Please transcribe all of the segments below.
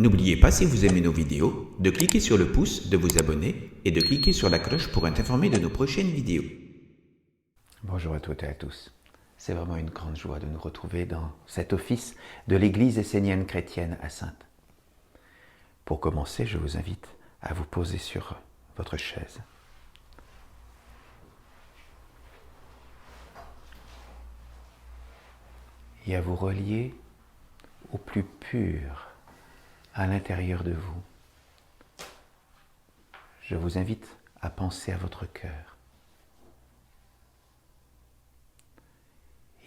N'oubliez pas, si vous aimez nos vidéos, de cliquer sur le pouce, de vous abonner et de cliquer sur la cloche pour être informé de nos prochaines vidéos. Bonjour à toutes et à tous. C'est vraiment une grande joie de nous retrouver dans cet office de l'Église essénienne chrétienne à Saintes. Pour commencer, je vous invite à vous poser sur votre chaise. Et à vous relier au plus pur à l'intérieur de vous. Je vous invite à penser à votre cœur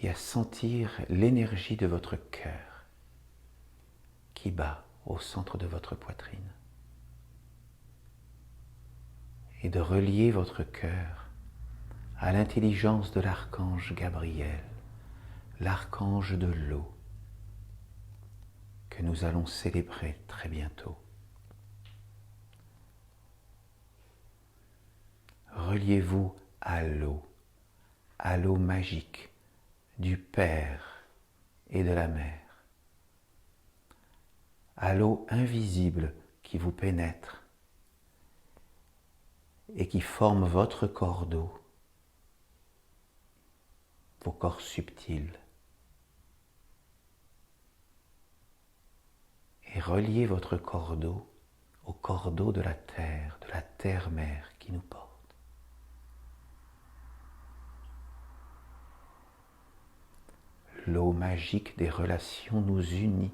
et à sentir l'énergie de votre cœur qui bat au centre de votre poitrine et de relier votre cœur à l'intelligence de l'archange Gabriel, l'archange de l'eau, que nous allons célébrer très bientôt. Reliez-vous à l'eau magique du Père et de la Mère, à l'eau invisible qui vous pénètre et qui forme votre corps d'eau, vos corps subtils. Et reliez votre corps d'eau au corps d'eau de la terre-mère qui nous porte. L'eau magique des relations nous unit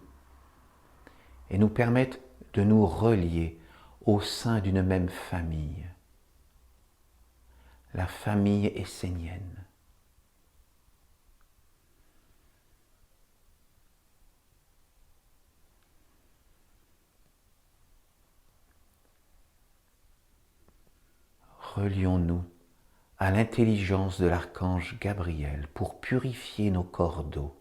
et nous permet de nous relier au sein d'une même famille, la famille essénienne. Relions-nous à l'intelligence de l'archange Gabriel pour purifier nos corps d'eau.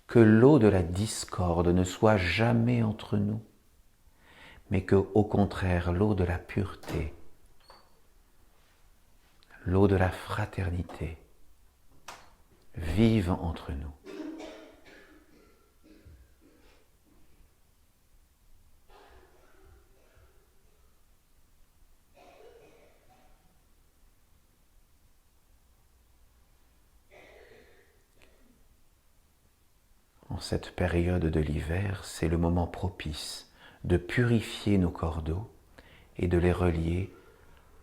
Que l'eau de la discorde ne soit jamais entre nous, mais que, au contraire, l'eau de la pureté, l'eau de la fraternité, vive entre nous. En cette période de l'hiver, c'est le moment propice de purifier nos corps d'eau et de les relier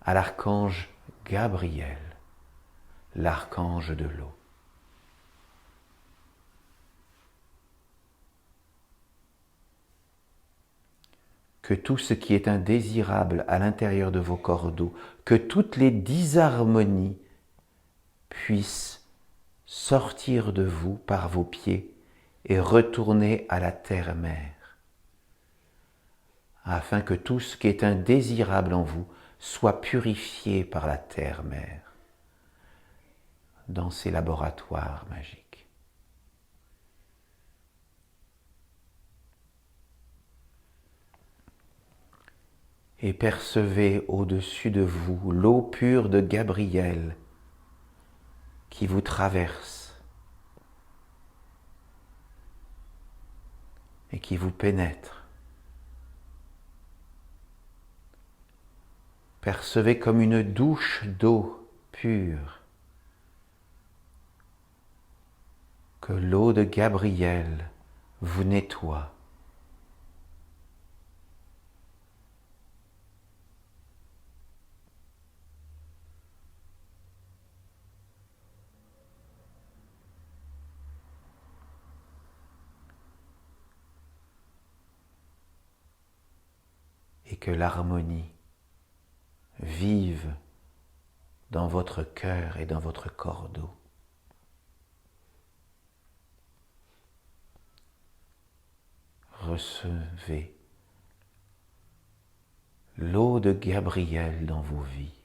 à l'archange Gabriel, l'archange de l'eau. Que tout ce qui est indésirable à l'intérieur de vos corps d'eau, que toutes les disharmonies puissent sortir de vous par vos pieds et retourner à la terre-mère, afin que tout ce qui est indésirable en vous soit purifié par la terre-mère dans ses laboratoires magiques. Et percevez au-dessus de vous l'eau pure de Gabriel qui vous traverse et qui vous pénètre. Percevez comme une douche d'eau pure que l'eau de Gabriel vous nettoie. Et que l'harmonie vive dans votre cœur et dans votre corps d'eau. Recevez l'eau de Gabriel dans vos vies.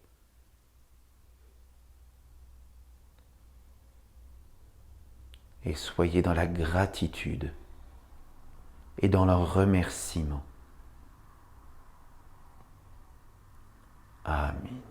Et soyez dans la gratitude et dans le remerciement. Amen.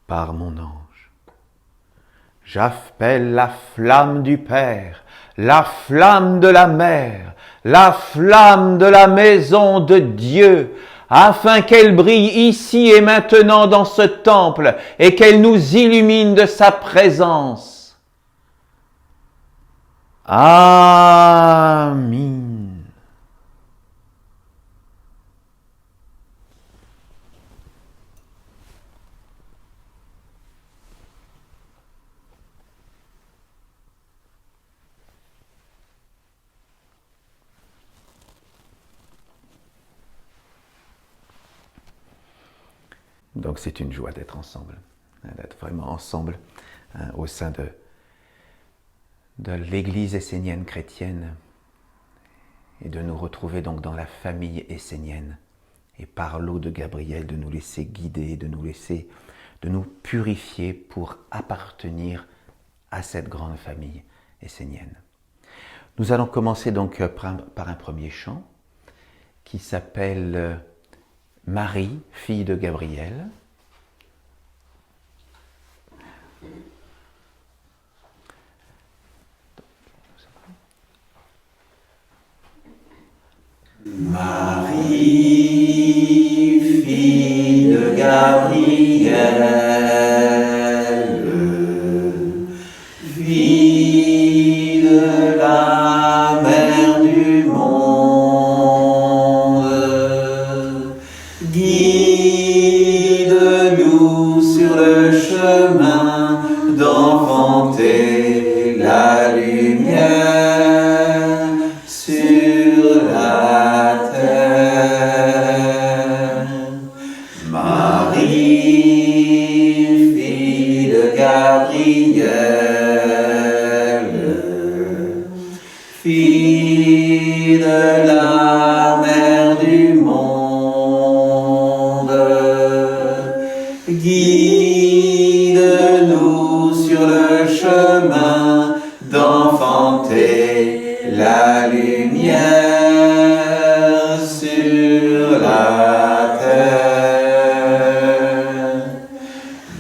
par mon ange. J'appelle la flamme du Père, la flamme de la Mère, la flamme de la maison de Dieu, afin qu'elle brille ici et maintenant dans ce temple et qu'elle nous illumine de sa présence. Amen. Donc c'est une joie d'être ensemble, d'être vraiment ensemble au sein de l'Église essénienne chrétienne et de nous retrouver donc dans la famille essénienne et par l'eau de Gabriel de nous laisser guider, de nous purifier pour appartenir à cette grande famille essénienne. Nous allons commencer donc par un premier chant qui s'appelle Marie, fille de Gabriel. Marie, fille de Gabriel, fille de la mère du monde, guide-nous sur le chemin d'enfanter la lumière sur la terre. Marie, fille de Gabriel, fille de la mère du monde, guide-nous sur le chemin d'enfanter la lumière sur la terre.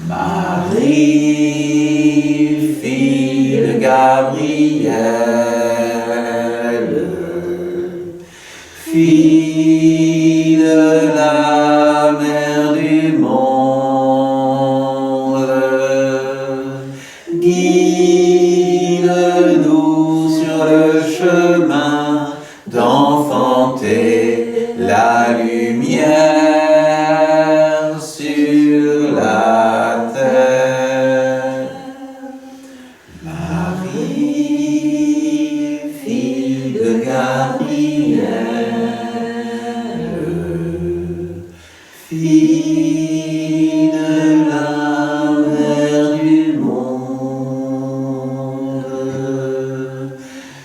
Marie, fille de Gabriel, fille de la mère du monde, guide-nous sur le chemin d'enfanter la lumière sur la terre. Marie, fille de Gabriel, fille de la mère du monde,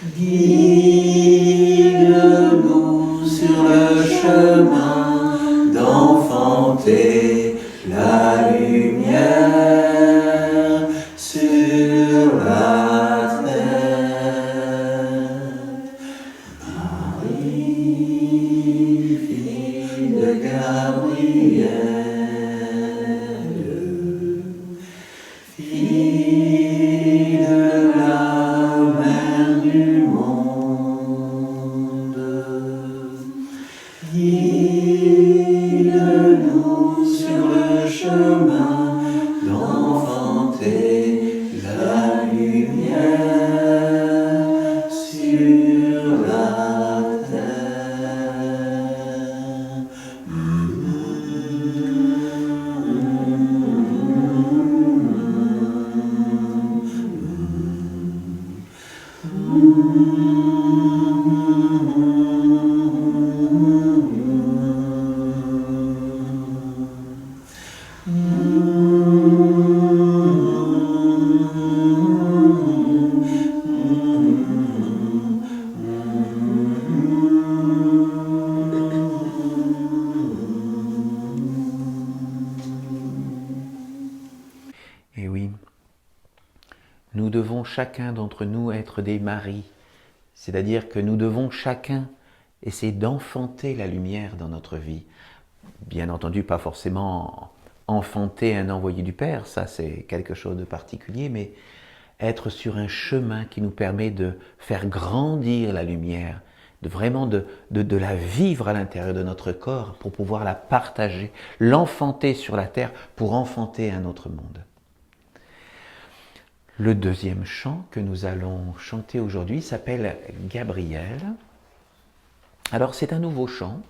guide-nous sur le chemin d'enfanter la lumière sur la terre. Marie, fille de Gabriel, fille de la mère du monde, guide-nous sur le chemin d'enfanter la lumière sur la terre. Et oui, nous devons chacun d'entre nous être des maris, c'est-à-dire que nous devons chacun essayer d'enfanter la lumière dans notre vie. Bien entendu, pas forcément enfanter un envoyé du Père, ça c'est quelque chose de particulier, mais être sur un chemin qui nous permet de faire grandir la lumière, de vraiment de la vivre à l'intérieur de notre corps pour pouvoir la partager, l'enfanter sur la terre pour enfanter un autre monde. Le deuxième chant que nous allons chanter aujourd'hui s'appelle Gabriel. Alors c'est un nouveau chant,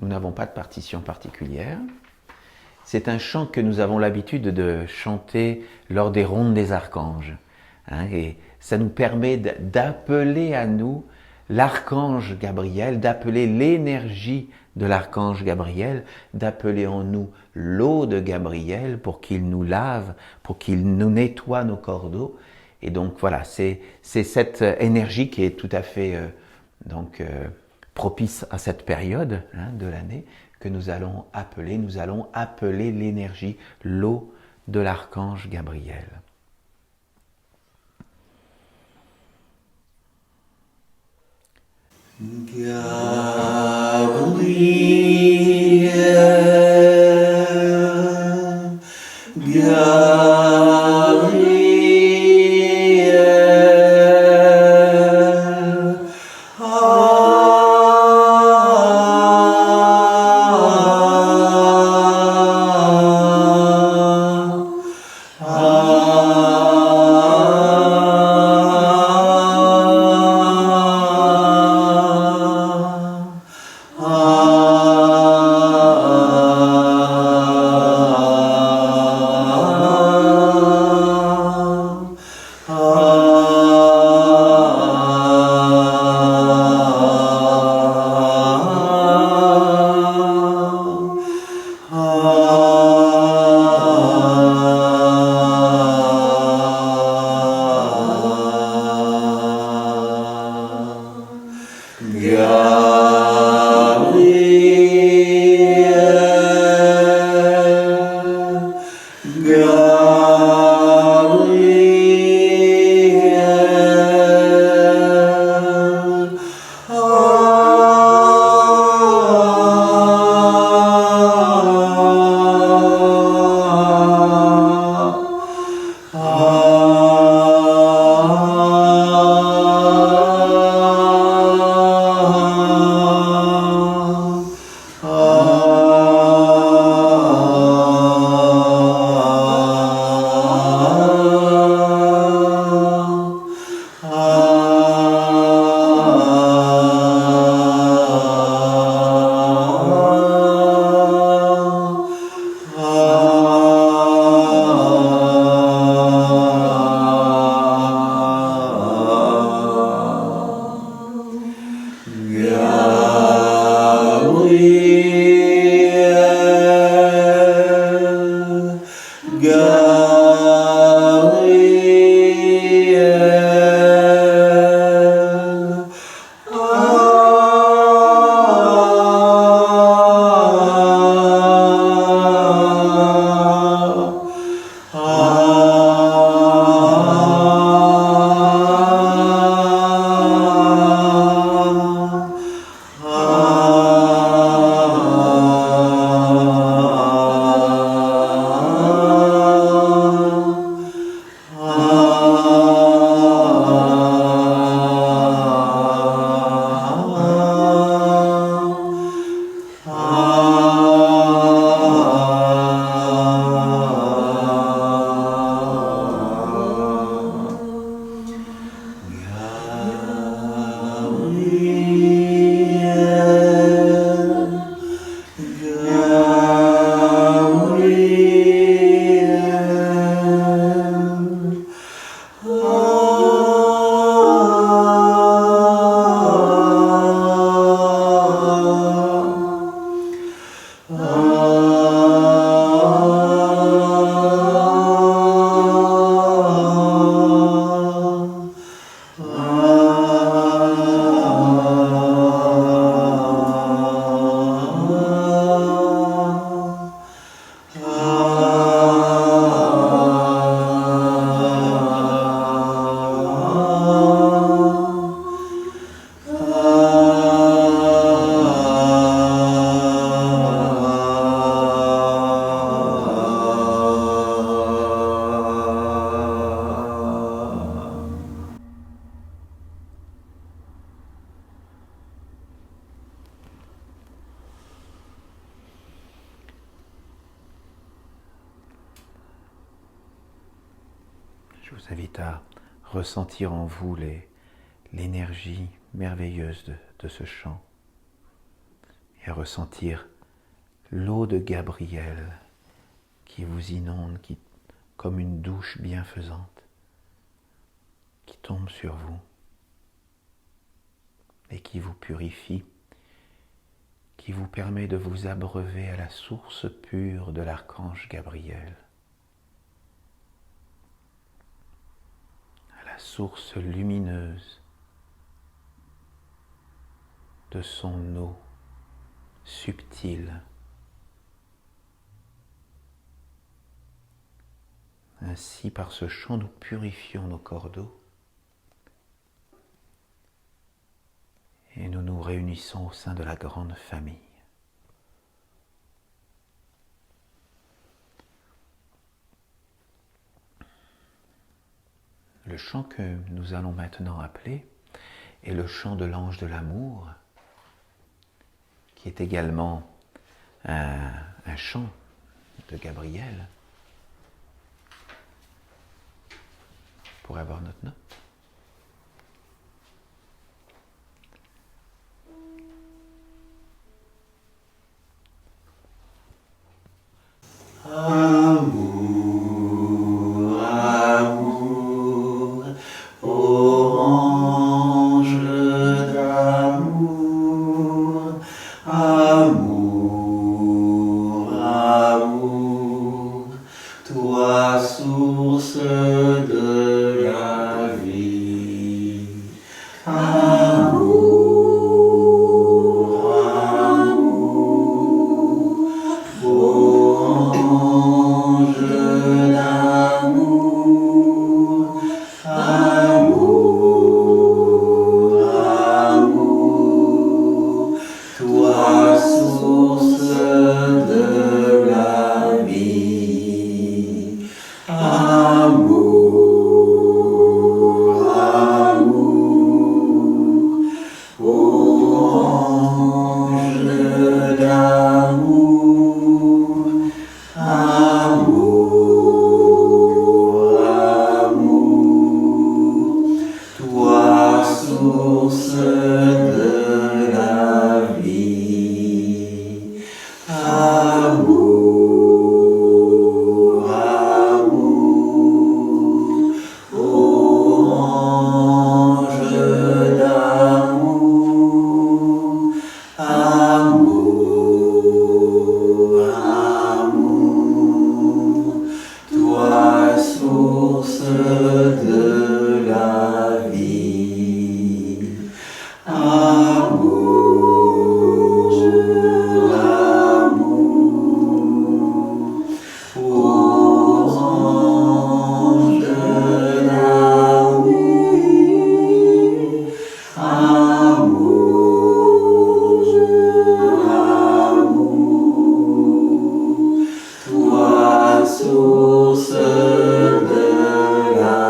nous n'avons pas de partition particulière. C'est un chant que nous avons l'habitude de chanter lors des rondes des archanges. Et ça nous permet d'appeler à nous l'archange Gabriel, d'appeler l'énergie de l'archange Gabriel, d'appeler en nous l'eau de Gabriel pour qu'il nous lave, pour qu'il nous nettoie nos cordeaux. Et donc voilà, c'est cette énergie qui est tout à fait propice à cette période de l'année que nous allons appeler l'énergie, l'eau de l'archange Gabriel. Gabriel, Gabriel, Je vous invite à ressentir en vous l'énergie merveilleuse de ce chant et à ressentir l'eau de Gabriel qui vous inonde, comme une douche bienfaisante, qui tombe sur vous et qui vous purifie, qui vous permet de vous abreuver à la source pure de l'archange Gabriel, à la source lumineuse de son eau subtile. Ainsi, par ce chant, nous purifions nos corps d'eau et nous nous réunissons au sein de la grande famille. Le chant que nous allons maintenant appeler est le chant de l'ange de l'amour, qui est également un chant de Gabriel. On pourrait avoir notre note. Amour, amour, ô ange d'amour, amour, amour, toi source de la vie. Amour, amour, ô ange d'amour, amour, amour, toi source de la vie. Amour, amour, ô ange d'amour, amour, amour, toi source de la vie. Amour, amour, ô ange d'amour, amour, amour, toi source de la vie. Amour, amour, ô ange d'amour, amour, amour, toi source de la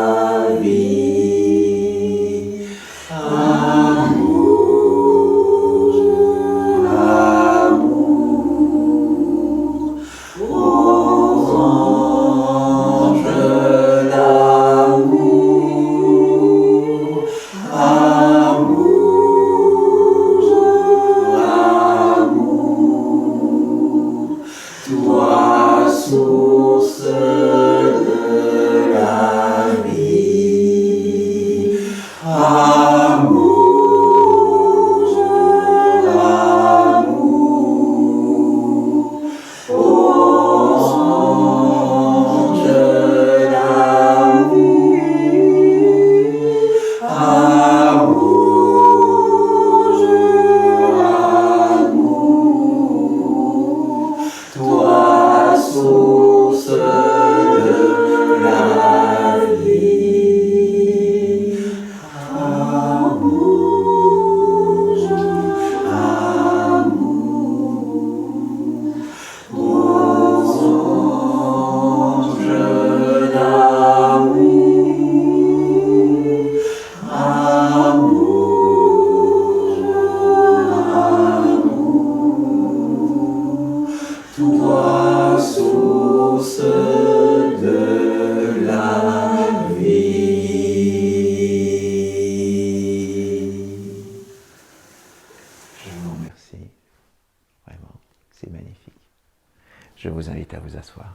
vous asseoir.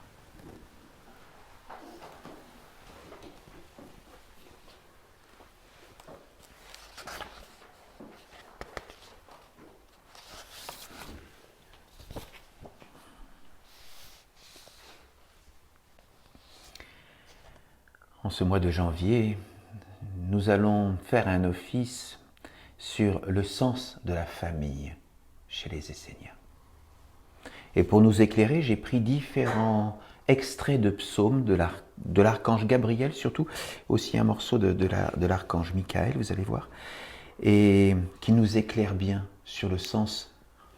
En ce mois de janvier, nous allons faire un office sur le sens de la famille chez les Esséniens. Et pour nous éclairer, j'ai pris différents extraits de psaumes de l'archange Gabriel, surtout aussi un morceau de l'archange Michael, vous allez voir, et qui nous éclaire bien sur le sens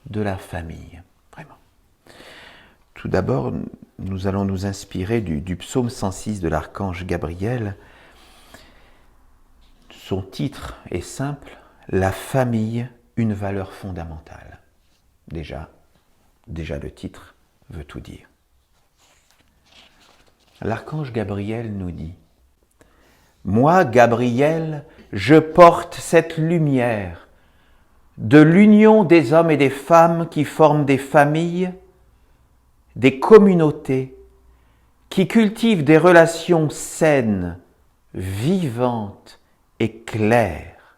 de la famille, vraiment. Tout d'abord, nous allons nous inspirer du psaume 106 de l'archange Gabriel. Son titre est simple, « La famille, une valeur fondamentale ». Déjà le titre veut tout dire. L'archange Gabriel nous dit « Moi, Gabriel, je porte cette lumière de l'union des hommes et des femmes qui forment des familles, des communautés, qui cultivent des relations saines, vivantes et claires. »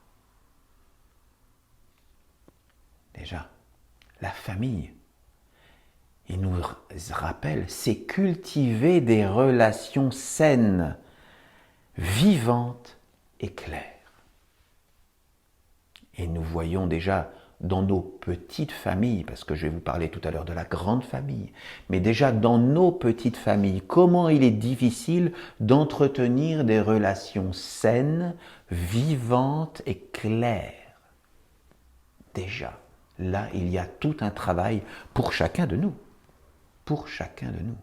Déjà, la famille, il nous rappelle, c'est cultiver des relations saines, vivantes et claires. Et nous voyons déjà dans nos petites familles, parce que je vais vous parler tout à l'heure de la grande famille, mais déjà dans nos petites familles, comment il est difficile d'entretenir des relations saines, vivantes et claires. Déjà, là, il y a tout un travail pour chacun de nous. Pour chacun de nous.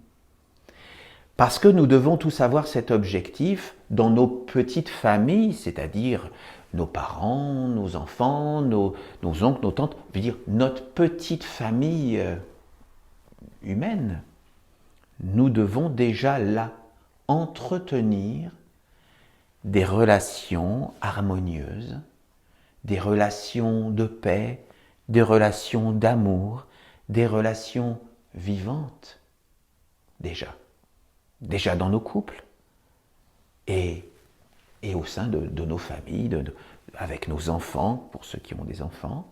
Parce que nous devons tous avoir cet objectif dans nos petites familles, c'est-à-dire nos parents, nos enfants, nos oncles, nos tantes, je veux dire notre petite famille humaine. Nous devons déjà là entretenir des relations harmonieuses, des relations de paix, des relations d'amour, des relations vivantes, déjà dans nos couples et au sein de nos familles, avec nos enfants, pour ceux qui ont des enfants.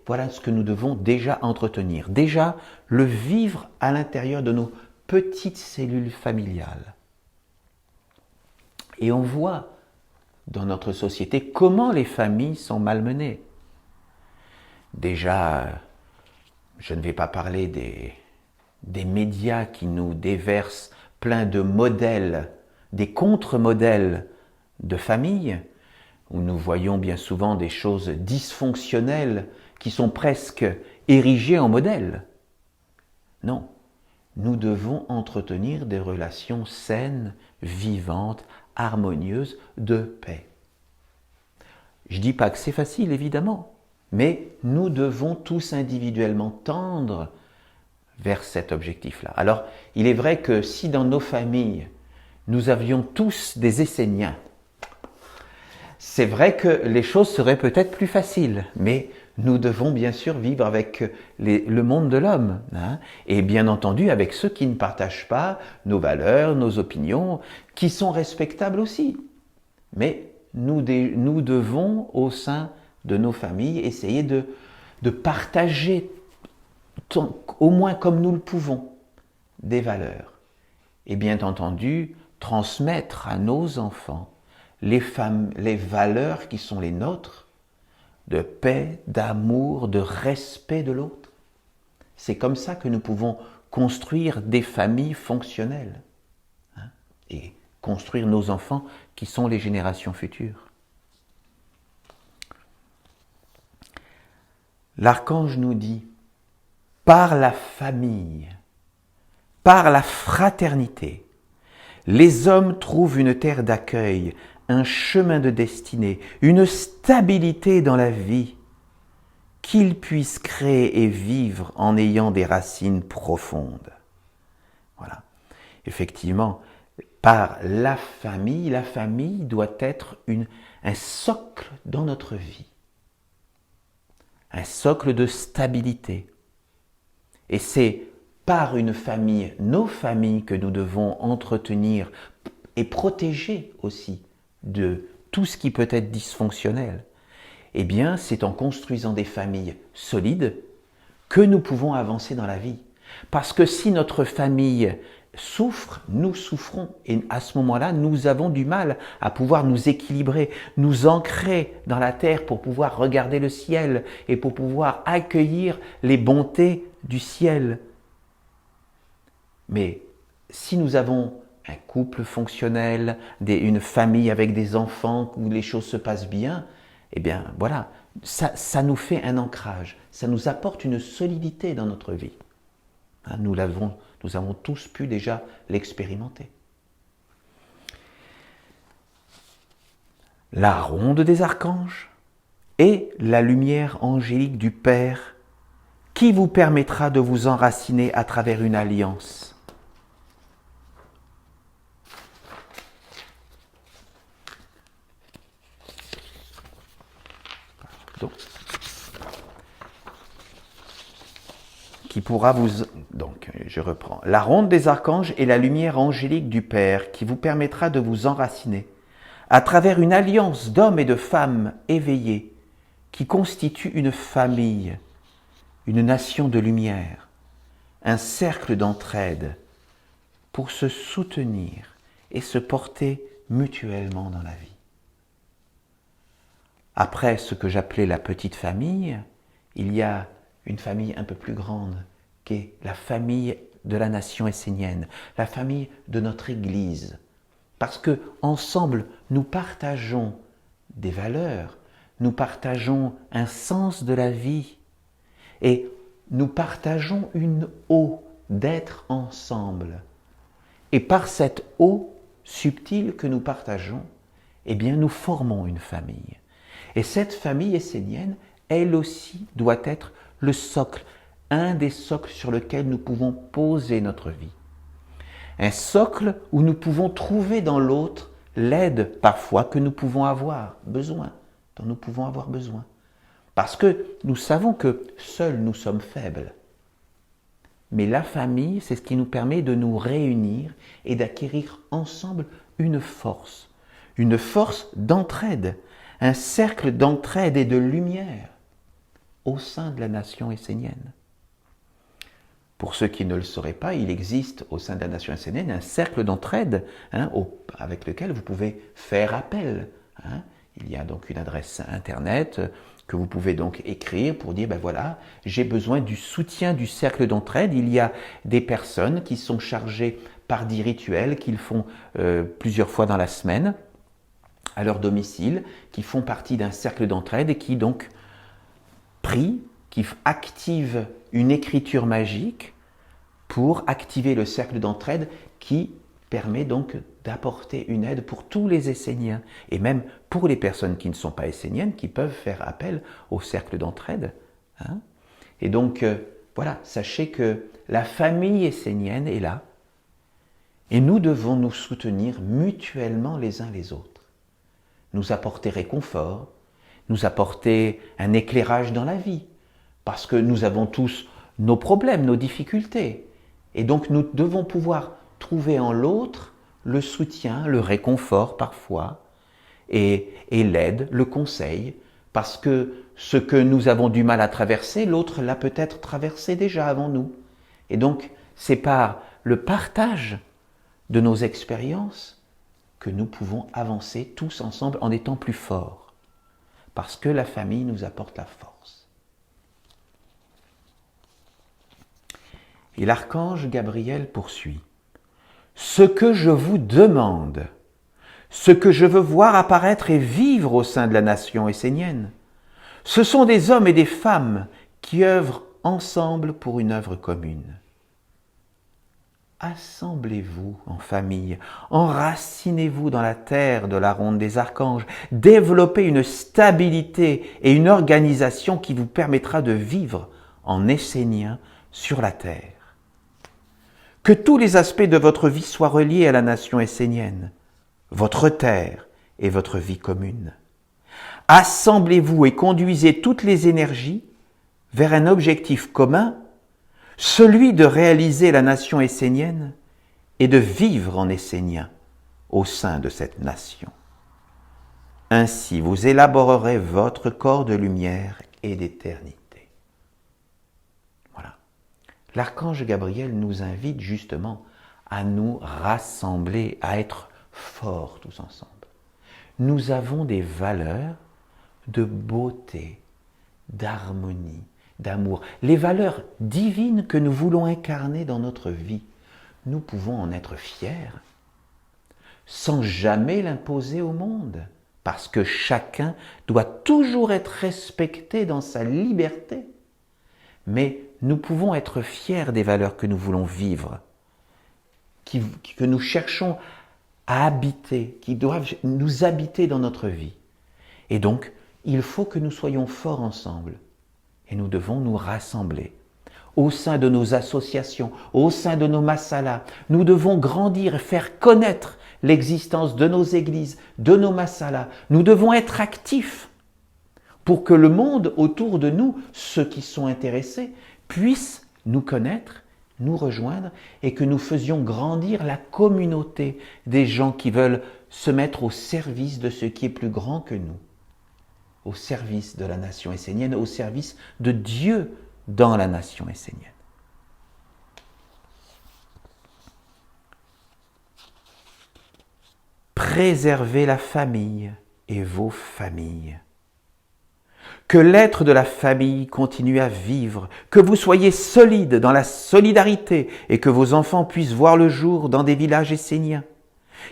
Voilà ce que nous devons déjà entretenir, déjà le vivre à l'intérieur de nos petites cellules familiales. Et on voit dans notre société comment les familles sont malmenées. Déjà, je ne vais pas parler des médias qui nous déversent plein de modèles, des contre-modèles de famille, où nous voyons bien souvent des choses dysfonctionnelles qui sont presque érigées en modèles. Non, nous devons entretenir des relations saines, vivantes, harmonieuses, de paix. Je ne dis pas que c'est facile, évidemment, mais nous devons tous individuellement tendre vers cet objectif-là. Alors, il est vrai que si dans nos familles, nous avions tous des Esséniens, c'est vrai que les choses seraient peut-être plus faciles, mais nous devons bien sûr vivre avec le monde de l'homme, et bien entendu avec ceux qui ne partagent pas nos valeurs, nos opinions, qui sont respectables aussi. Mais nous devons, au sein de nos familles, essayer de partager, au moins comme nous le pouvons, des valeurs. Et bien entendu, transmettre à nos enfants les valeurs qui sont les nôtres, de paix, d'amour, de respect de l'autre. C'est comme ça que nous pouvons construire des familles fonctionnelles, et construire nos enfants qui sont les générations futures. L'archange nous dit, par la famille, par la fraternité, les hommes trouvent une terre d'accueil, un chemin de destinée, une stabilité dans la vie, qu'ils puissent créer et vivre en ayant des racines profondes. Voilà. Effectivement, par la famille doit être un socle dans notre vie, un socle de stabilité. Et c'est par une famille, nos familles que nous devons entretenir et protéger aussi de tout ce qui peut être dysfonctionnel, eh bien, c'est en construisant des familles solides que nous pouvons avancer dans la vie. Parce que si notre famille souffre, nous souffrons. Et à ce moment-là, nous avons du mal à pouvoir nous équilibrer, nous ancrer dans la terre pour pouvoir regarder le ciel et pour pouvoir accueillir les bontés du ciel. Mais si nous avons un couple fonctionnel, une famille avec des enfants où les choses se passent bien, eh bien voilà, ça nous fait un ancrage, ça nous apporte une solidité dans notre vie. Hein, nous avons tous pu déjà l'expérimenter. La ronde des archanges et la lumière angélique du Père qui vous permettra de vous enraciner à travers une alliance. Qui pourra vous... Donc, je reprends. La ronde des archanges et la lumière angélique du Père qui vous permettra de vous enraciner à travers une alliance d'hommes et de femmes éveillés qui constituent une famille, une nation de lumière, un cercle d'entraide pour se soutenir et se porter mutuellement dans la vie. Après ce que j'appelais la petite famille, il y a une famille un peu plus grande, qui est la famille de la nation essénienne, la famille de notre Église. Parce que ensemble, nous partageons des valeurs, nous partageons un sens de la vie et nous partageons une eau d'être ensemble. Et par cette eau subtile que nous partageons, eh bien, nous formons une famille. Et cette famille essénienne, elle aussi, doit être le socle, un des socles sur lequel nous pouvons poser notre vie. Un socle où nous pouvons trouver dans l'autre l'aide parfois que nous pouvons avoir besoin, dont nous pouvons avoir besoin. Parce que nous savons que seuls nous sommes faibles. Mais la famille, c'est ce qui nous permet de nous réunir et d'acquérir ensemble une force d'entraide, un cercle d'entraide et de lumière au sein de la nation essénienne. Pour ceux qui ne le sauraient pas, il existe au sein de la nation essénienne un cercle d'entraide avec lequel vous pouvez faire appel. Il y a donc une adresse internet que vous pouvez donc écrire pour dire, ben voilà, j'ai besoin du soutien du cercle d'entraide. Il y a des personnes qui sont chargées par des rituels qu'ils font plusieurs fois dans la semaine à leur domicile, qui font partie d'un cercle d'entraide et qui donc prient, qui activent une écriture magique pour activer le cercle d'entraide qui permet donc d'apporter une aide pour tous les Esséniens et même pour les personnes qui ne sont pas esséniennes qui peuvent faire appel au cercle d'entraide. Et donc, voilà, sachez que la famille essénienne est là et nous devons nous soutenir mutuellement les uns les autres, nous apporter réconfort, nous apporter un éclairage dans la vie, parce que nous avons tous nos problèmes, nos difficultés. Et donc nous devons pouvoir trouver en l'autre le soutien, le réconfort parfois, et l'aide, le conseil, parce que ce que nous avons du mal à traverser, l'autre l'a peut-être traversé déjà avant nous. Et donc c'est par le partage de nos expériences que nous pouvons avancer tous ensemble en étant plus forts, parce que la famille nous apporte la force. Et l'archange Gabriel poursuit. Ce que je vous demande, ce que je veux voir apparaître et vivre au sein de la nation essénienne, ce sont des hommes et des femmes qui œuvrent ensemble pour une œuvre commune. Assemblez-vous en famille, enracinez-vous dans la terre de la ronde des archanges, développez une stabilité et une organisation qui vous permettra de vivre en essénien sur la terre. Que tous les aspects de votre vie soient reliés à la nation essénienne, votre terre et votre vie commune. Assemblez-vous et conduisez toutes les énergies vers un objectif commun, celui de réaliser la nation essénienne et de vivre en essénien au sein de cette nation. Ainsi, vous élaborerez votre corps de lumière et d'éternité. Voilà. L'archange Gabriel nous invite justement à nous rassembler, à être forts tous ensemble. Nous avons des valeurs de beauté, d'harmonie, d'amour, les valeurs divines que nous voulons incarner dans notre vie. Nous pouvons en être fiers, sans jamais l'imposer au monde, parce que chacun doit toujours être respecté dans sa liberté. Mais nous pouvons être fiers des valeurs que nous voulons vivre, que nous cherchons à habiter, qui doivent nous habiter dans notre vie. Et donc, il faut que nous soyons forts ensemble. Et nous devons nous rassembler. Au sein de nos associations, au sein de nos masalas, nous devons grandir et faire connaître l'existence de nos églises, de nos masalas. Nous devons être actifs pour que le monde autour de nous, ceux qui sont intéressés, puissent nous connaître, nous rejoindre et que nous faisions grandir la communauté des gens qui veulent se mettre au service de ce qui est plus grand que nous, au service de la nation essénienne, au service de Dieu dans la nation essénienne. Préservez la famille et vos familles. Que l'être de la famille continue à vivre, que vous soyez solides dans la solidarité et que vos enfants puissent voir le jour dans des villages esséniens,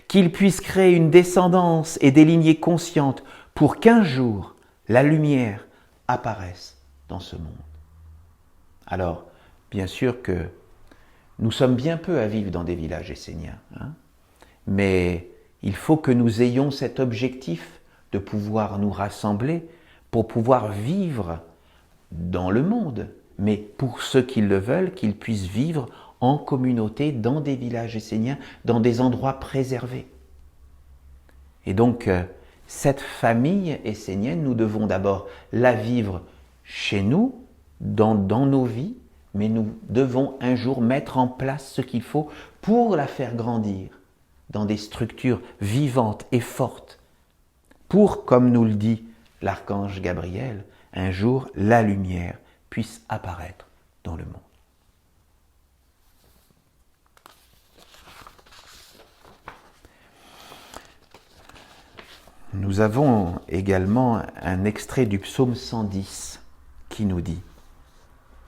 qu'ils puissent créer une descendance et des lignées conscientes pour qu'un jour la lumière apparaisse dans ce monde. Alors, bien sûr que nous sommes bien peu à vivre dans des villages esséniens, mais il faut que nous ayons cet objectif de pouvoir nous rassembler pour pouvoir vivre dans le monde, mais pour ceux qui le veulent, qu'ils puissent vivre en communauté, dans des villages esséniens, dans des endroits préservés. Et donc, cette famille essénienne, nous devons d'abord la vivre chez nous, dans nos vies, mais nous devons un jour mettre en place ce qu'il faut pour la faire grandir dans des structures vivantes et fortes, pour, comme nous le dit l'archange Gabriel, un jour la lumière puisse apparaître dans le monde. Nous avons également un extrait du psaume 110 qui nous dit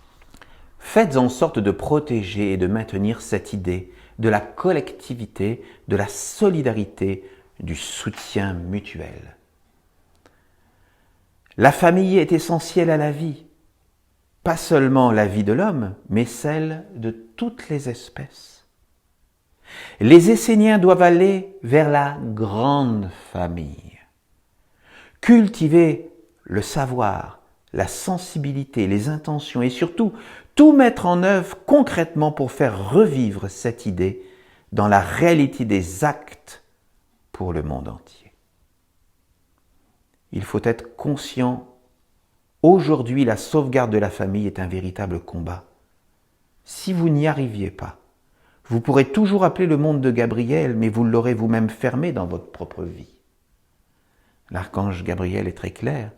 « Faites en sorte de protéger et de maintenir cette idée de la collectivité, de la solidarité, du soutien mutuel. La famille est essentielle à la vie, pas seulement la vie de l'homme, mais celle de toutes les espèces. Les Esséniens doivent aller vers la grande famille, cultiver le savoir, la sensibilité, les intentions et surtout tout mettre en œuvre concrètement pour faire revivre cette idée dans la réalité des actes pour le monde entier. Il faut être conscient, aujourd'hui la sauvegarde de la famille est un véritable combat. Si vous n'y arriviez pas, vous pourrez toujours appeler le monde de Gabriel, mais vous l'aurez vous-même fermé dans votre propre vie. L'archange Gabriel est très clair.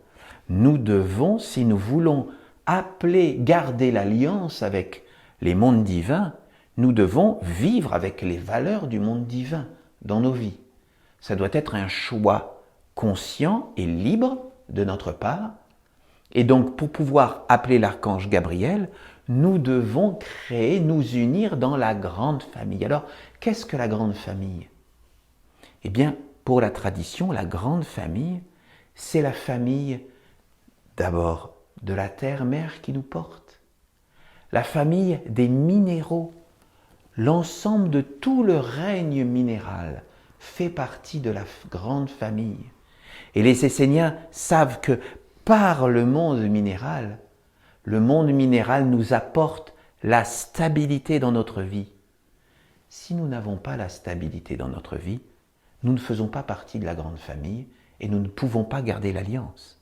Nous devons, si nous voulons garder l'alliance avec les mondes divins, nous devons vivre avec les valeurs du monde divin dans nos vies. Ça doit être un choix conscient et libre de notre part. Et donc, pour pouvoir appeler l'archange Gabriel, nous devons nous unir dans la grande famille. Alors, qu'est-ce que la grande famille? Eh bien, pour la tradition, la grande famille, c'est la famille d'abord de la terre-mère qui nous porte, la famille des minéraux, l'ensemble de tout le règne minéral fait partie de la grande famille. Et les Esséniens savent que par le monde minéral nous apporte la stabilité dans notre vie. Si nous n'avons pas la stabilité dans notre vie, nous ne faisons pas partie de la grande famille et nous ne pouvons pas garder l'alliance.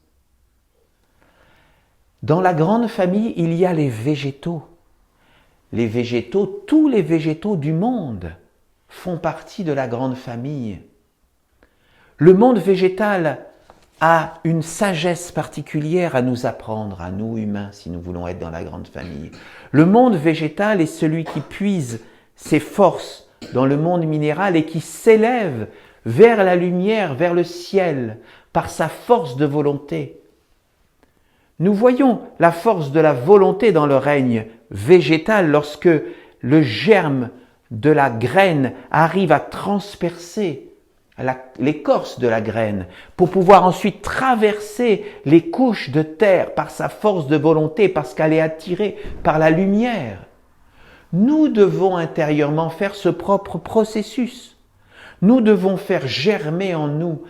Dans la grande famille, il y a les végétaux. les végétaux, tous les végétaux du monde font partie de la grande famille. Le monde végétal a une sagesse particulière à nous apprendre, à nous humains, si nous voulons être dans la grande famille. Le monde végétal est celui qui puise ses forces dans le monde minéral et qui s'élève vers la lumière, vers le ciel, par sa force de volonté. Nous voyons la force de la volonté dans le règne végétal lorsque le germe de la graine arrive à transpercer l'écorce de la graine pour pouvoir ensuite traverser les couches de terre par sa force de volonté, parce qu'elle est attirée par la lumière. Nous devons intérieurement faire ce propre processus. Nous devons faire germer en nous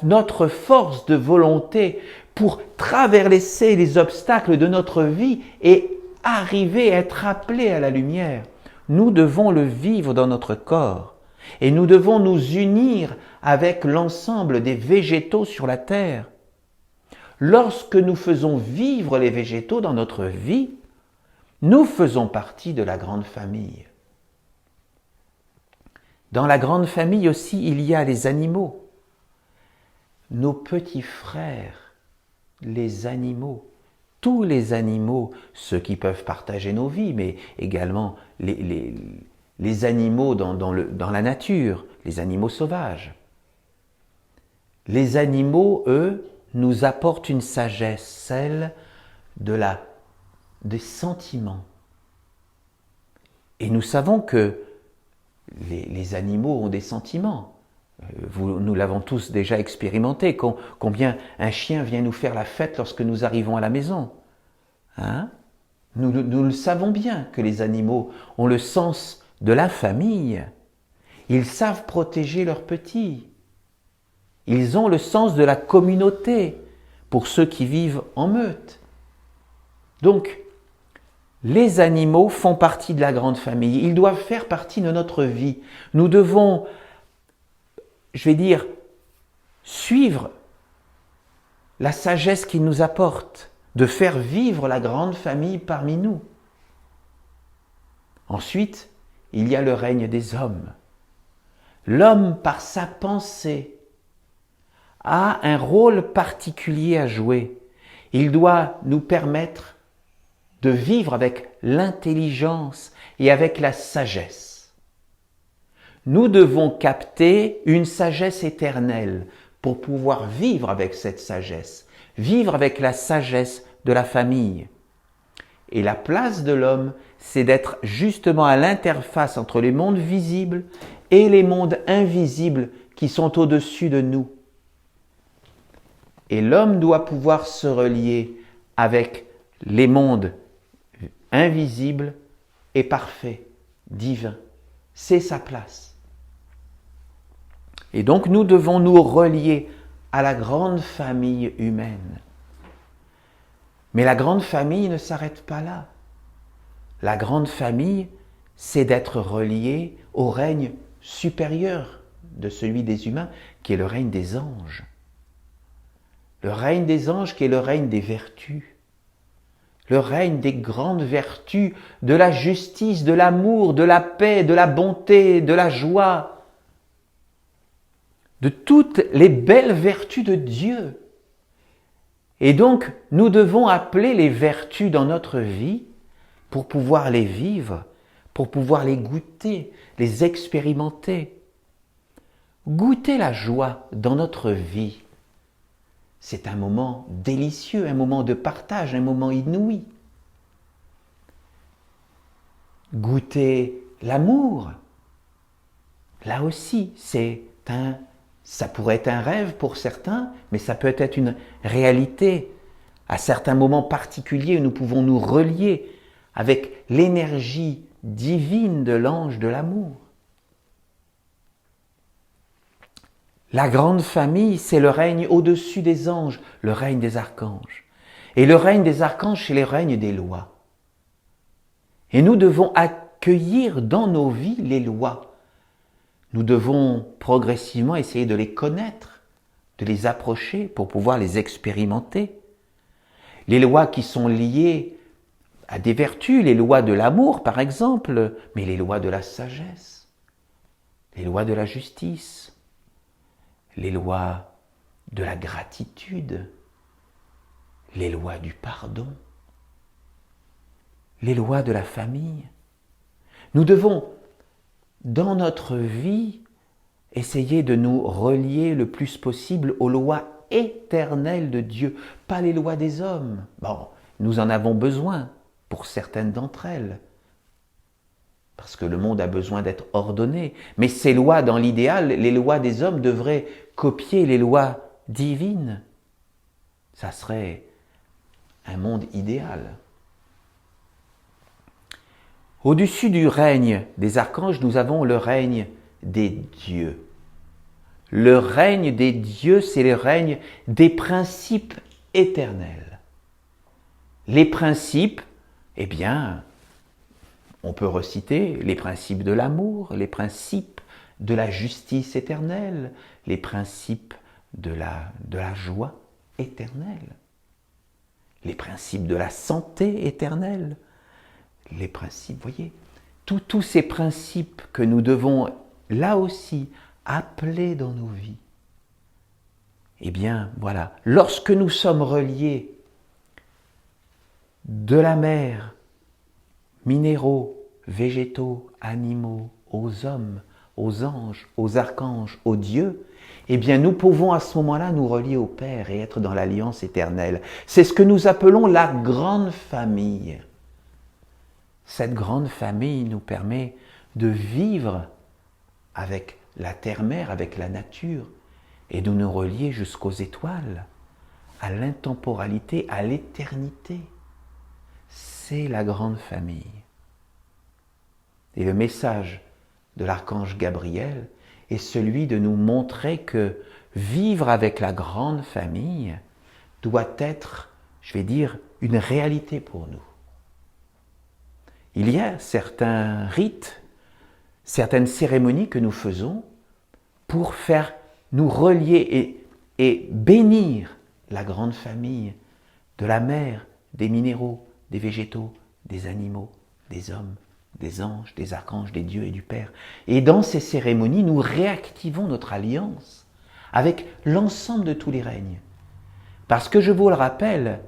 notre force de volonté pour traverser les obstacles de notre vie et arriver à être appelés à la lumière. Nous devons le vivre dans notre corps et nous devons nous unir avec l'ensemble des végétaux sur la terre. Lorsque nous faisons vivre les végétaux dans notre vie, nous faisons partie de la grande famille. Dans la grande famille aussi, il y a les animaux. Nos petits frères, les animaux, tous les animaux, ceux qui peuvent partager nos vies, mais également les animaux dans la nature, les animaux sauvages. Les animaux, eux, nous apportent une sagesse, celle des sentiments. Et nous savons que les animaux ont des sentiments. Nous l'avons tous déjà expérimenté, combien un chien vient nous faire la fête lorsque nous arrivons à la maison. Hein? Nous le savons bien que les animaux ont le sens de la famille. Ils savent protéger leurs petits. Ils ont le sens de la communauté pour ceux qui vivent en meute. Donc, les animaux font partie de la grande famille. Ils doivent faire partie de notre vie. Nous devons, suivre la sagesse qu'ils nous apportent, de faire vivre la grande famille parmi nous. Ensuite, il y a le règne des hommes. L'homme, par sa pensée, a un rôle particulier à jouer. Il doit nous permettre de vivre avec l'intelligence et avec la sagesse. Nous devons capter une sagesse éternelle pour pouvoir vivre avec cette sagesse, vivre avec la sagesse de la famille. Et la place de l'homme, c'est d'être justement à l'interface entre les mondes visibles et les mondes invisibles qui sont au-dessus de nous. Et l'homme doit pouvoir se relier avec les mondes invisibles et parfaits, divins. C'est sa place. Et donc nous devons nous relier à la grande famille humaine. Mais la grande famille ne s'arrête pas là. La grande famille, c'est d'être relié au règne supérieur de celui des humains, qui est le règne des anges. Le règne des anges qui est le règne des vertus. Le règne des grandes vertus, de la justice, de l'amour, de la paix, de la bonté, de la joie, de toutes les belles vertus de Dieu. Et donc, nous devons appeler les vertus dans notre vie pour pouvoir les vivre, pour pouvoir les goûter, les expérimenter. Goûter la joie dans notre vie, c'est un moment délicieux, un moment de partage, un moment inouï. Goûter l'amour, là aussi, ça pourrait être un rêve pour certains, mais ça peut être une réalité. À certains moments particuliers, nous pouvons nous relier avec l'énergie divine de l'ange de l'amour. La grande famille, c'est le règne au-dessus des anges, le règne des archanges. Et le règne des archanges, c'est le règne des lois. Et nous devons accueillir dans nos vies les lois. Nous devons progressivement essayer de les connaître, de les approcher pour pouvoir les expérimenter. Les lois qui sont liées a des vertus, les lois de l'amour par exemple, mais les lois de la sagesse, les lois de la justice, les lois de la gratitude, les lois du pardon, les lois de la famille. Nous devons, dans notre vie, essayer de nous relier le plus possible aux lois éternelles de Dieu, pas les lois des hommes. Bon, nous en avons besoin pour certaines d'entre elles, parce que le monde a besoin d'être ordonné. Mais ces lois, dans l'idéal, les lois des hommes devraient copier les lois divines. Ça serait un monde idéal. Au-dessus du règne des archanges, nous avons le règne des dieux. Le règne des dieux, c'est le règne des principes éternels. Les principes, eh bien, on peut reciter les principes de l'amour, les principes de la justice éternelle, les principes de la joie éternelle, les principes de la santé éternelle, les principes, voyez, tous ces principes que nous devons là aussi appeler dans nos vies. Eh bien, voilà, lorsque nous sommes reliés de la mer, minéraux, végétaux, animaux, aux hommes, aux anges, aux archanges, aux dieux, eh bien nous pouvons à ce moment-là nous relier au Père et être dans l'alliance éternelle. C'est ce que nous appelons la grande famille. Cette grande famille nous permet de vivre avec la terre-mère, avec la nature, et de nous relier jusqu'aux étoiles, à l'intemporalité, à l'éternité. C'est la grande famille. Et le message de l'archange Gabriel est celui de nous montrer que vivre avec la grande famille doit être, je vais dire, une réalité pour nous. Il y a certains rites, certaines cérémonies que nous faisons pour faire nous relier et bénir la grande famille de la mer, des minéraux, des végétaux, des animaux, des hommes, des anges, des archanges, des dieux et du Père. Et dans ces cérémonies, nous réactivons notre alliance avec l'ensemble de tous les règnes. Parce que je vous le rappelle,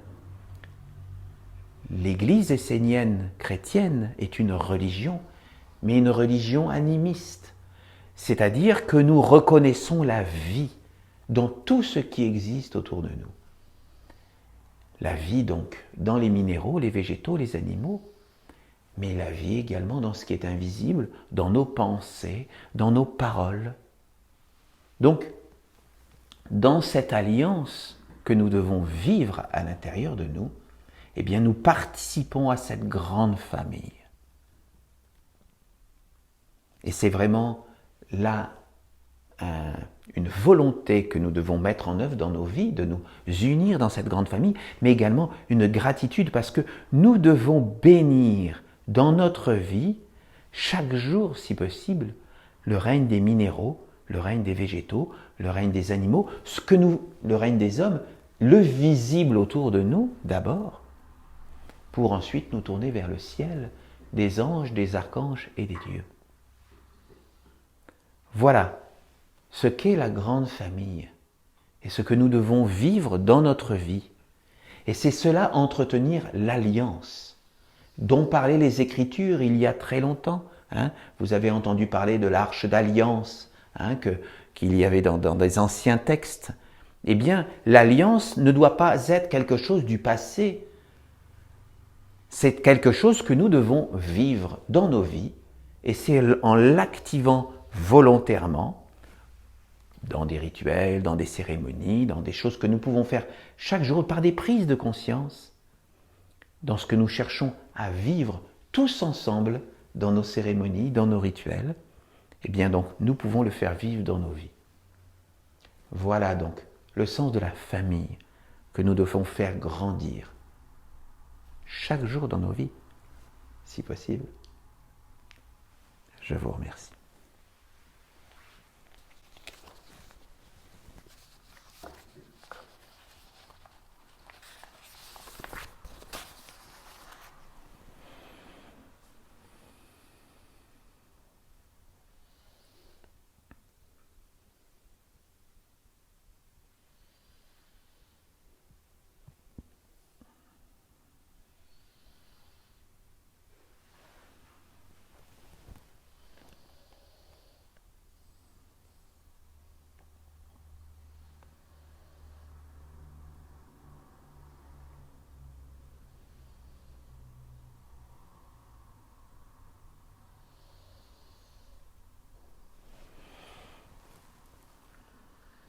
l'Église essénienne chrétienne est une religion, mais une religion animiste. C'est-à-dire que nous reconnaissons la vie dans tout ce qui existe autour de nous. La vie donc dans les minéraux, les végétaux, les animaux, mais la vie également dans ce qui est invisible, dans nos pensées, dans nos paroles. Donc, dans cette alliance que nous devons vivre à l'intérieur de nous, eh bien nous participons à cette grande famille. Et c'est vraiment là une volonté que nous devons mettre en œuvre dans nos vies, de nous unir dans cette grande famille, mais également une gratitude parce que nous devons bénir dans notre vie, chaque jour si possible, le règne des minéraux, le règne des végétaux, le règne des animaux, le règne des hommes, le visible autour de nous d'abord, pour ensuite nous tourner vers le ciel, des anges, des archanges et des dieux. Voilà ce qu'est la grande famille et ce que nous devons vivre dans notre vie. Et c'est cela entretenir l'alliance dont parlaient les Écritures il y a très longtemps. Vous avez entendu parler de l'arche d'alliance qu'il y avait dans des anciens textes. Eh bien, l'alliance ne doit pas être quelque chose du passé. C'est quelque chose que nous devons vivre dans nos vies et c'est en l'activant volontairement dans des rituels, dans des cérémonies, dans des choses que nous pouvons faire chaque jour par des prises de conscience, dans ce que nous cherchons à vivre tous ensemble dans nos cérémonies, dans nos rituels, eh bien donc nous pouvons le faire vivre dans nos vies. Voilà donc le sens de la famille que nous devons faire grandir chaque jour dans nos vies, si possible. Je vous remercie.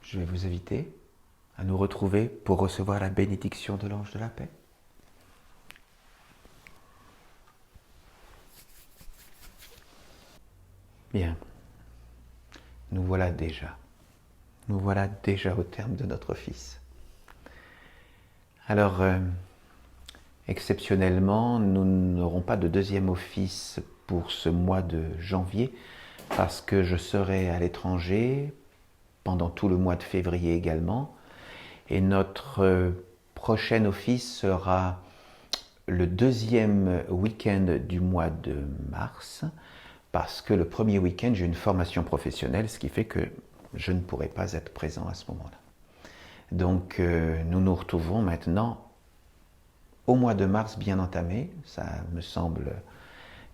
je vais vous inviter à nous retrouver pour recevoir la bénédiction de l'ange de la paix. Bien, nous voilà déjà au terme de notre office. Alors, exceptionnellement, nous n'aurons pas de deuxième office pour ce mois de janvier parce que je serai à l'étranger pendant tout le mois de février également. Et notre prochain office sera le deuxième week-end du mois de mars, parce que le premier week-end, j'ai une formation professionnelle, ce qui fait que je ne pourrai pas être présent à ce moment-là. Donc, nous nous retrouvons maintenant au mois de mars bien entamé. Ça me semble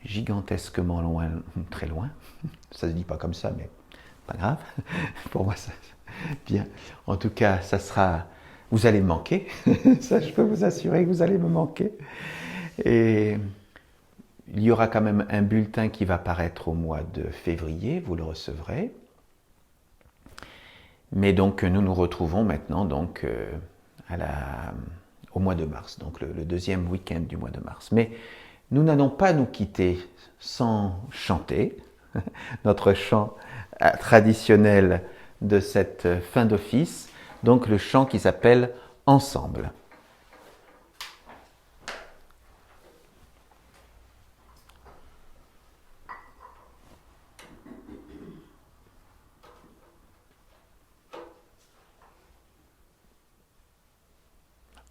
gigantesquement loin, très loin. Ça se dit pas comme ça, mais pas grave. Pour moi, ça bien. En tout cas, ça sera. Vous allez me manquer. Ça, je peux vous assurer que vous allez me manquer. Et il y aura quand même un bulletin qui va paraître au mois de février. Vous le recevrez. Mais donc, nous nous retrouvons maintenant donc au mois de mars, donc le deuxième week-end du mois de mars. Mais nous n'allons pas nous quitter sans chanter notre chant traditionnel de cette fin d'office, donc le chant qui s'appelle « Ensemble ».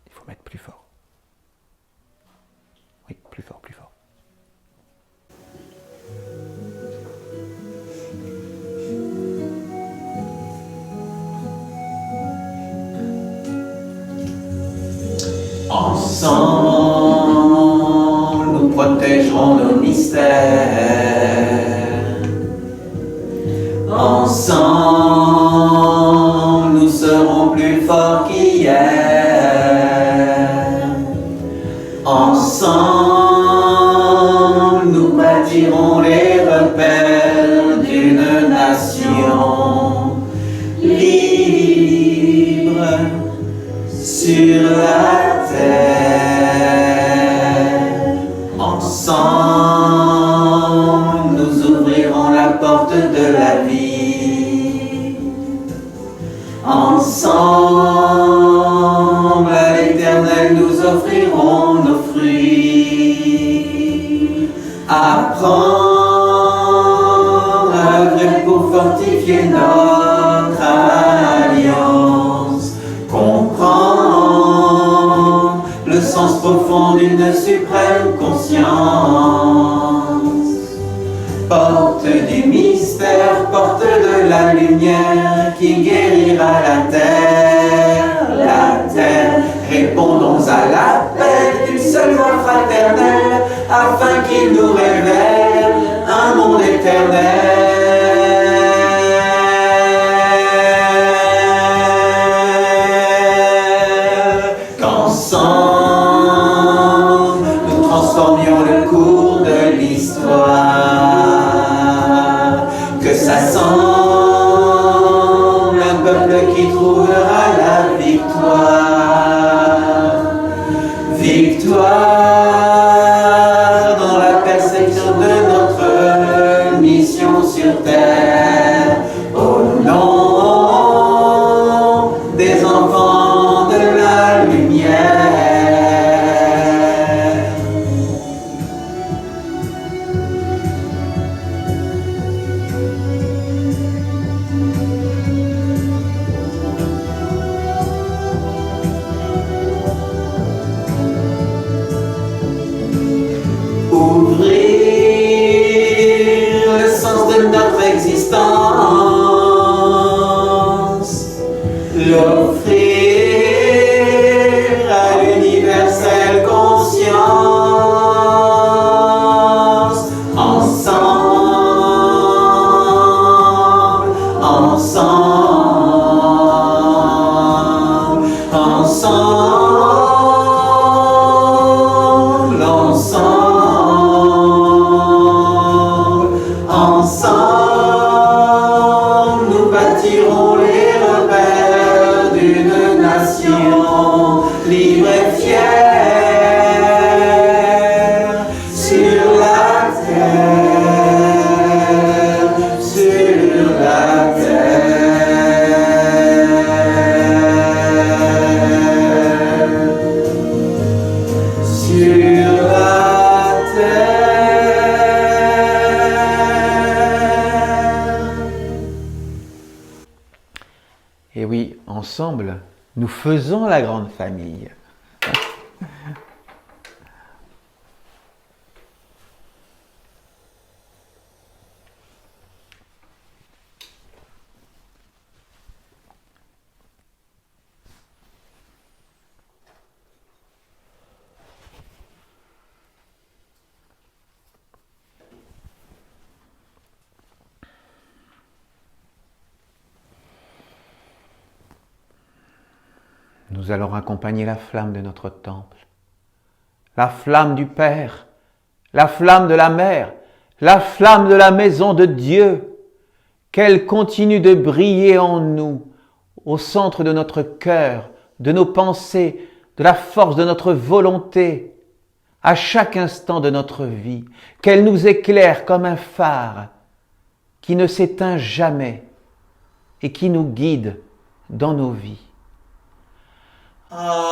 Il faut mettre plus fort. Oui, plus fort, plus fort. Ensemble, nous protégerons nos mystères. Ensemble, nous serons plus forts qu'hier. Ensemble, nous bâtirons les repères d'une nation libre sur la terre. Ensemble, nous ouvrirons la porte de la vie. Ensemble, à l'Éternel, nous offrirons nos fruits. Apprendre à œuvrer pour fortifier notre alliance. Comprendre le sens profond d'une suprême conscience. Porte du mystère, porte de la lumière qui guérira la terre, la terre. Répondons à l'appel d'une seule voix fraternelle afin qu'il nous révèle un monde éternel. Qu'ensemble nous transformions le cours de l'histoire. Que s'assemble un peuple qui trouvera la victoire. Victoire dans la perception de notre mission sur terre. Au nom des enfants de la lumière. Ouvrir le sens de notre existence, l'offrir à l'universelle conscience. Ensemble, ensemble, ensemble, ensemble, ensemble, nous bâtirons les repères Et oui, ensemble, nous faisons la grande famille. Nous allons accompagner la flamme de notre temple, la flamme du Père, la flamme de la Mère, la flamme de la maison de Dieu, qu'elle continue de briller en nous, au centre de notre cœur, de nos pensées, de la force de notre volonté, à chaque instant de notre vie, qu'elle nous éclaire comme un phare qui ne s'éteint jamais et qui nous guide dans nos vies. Amin.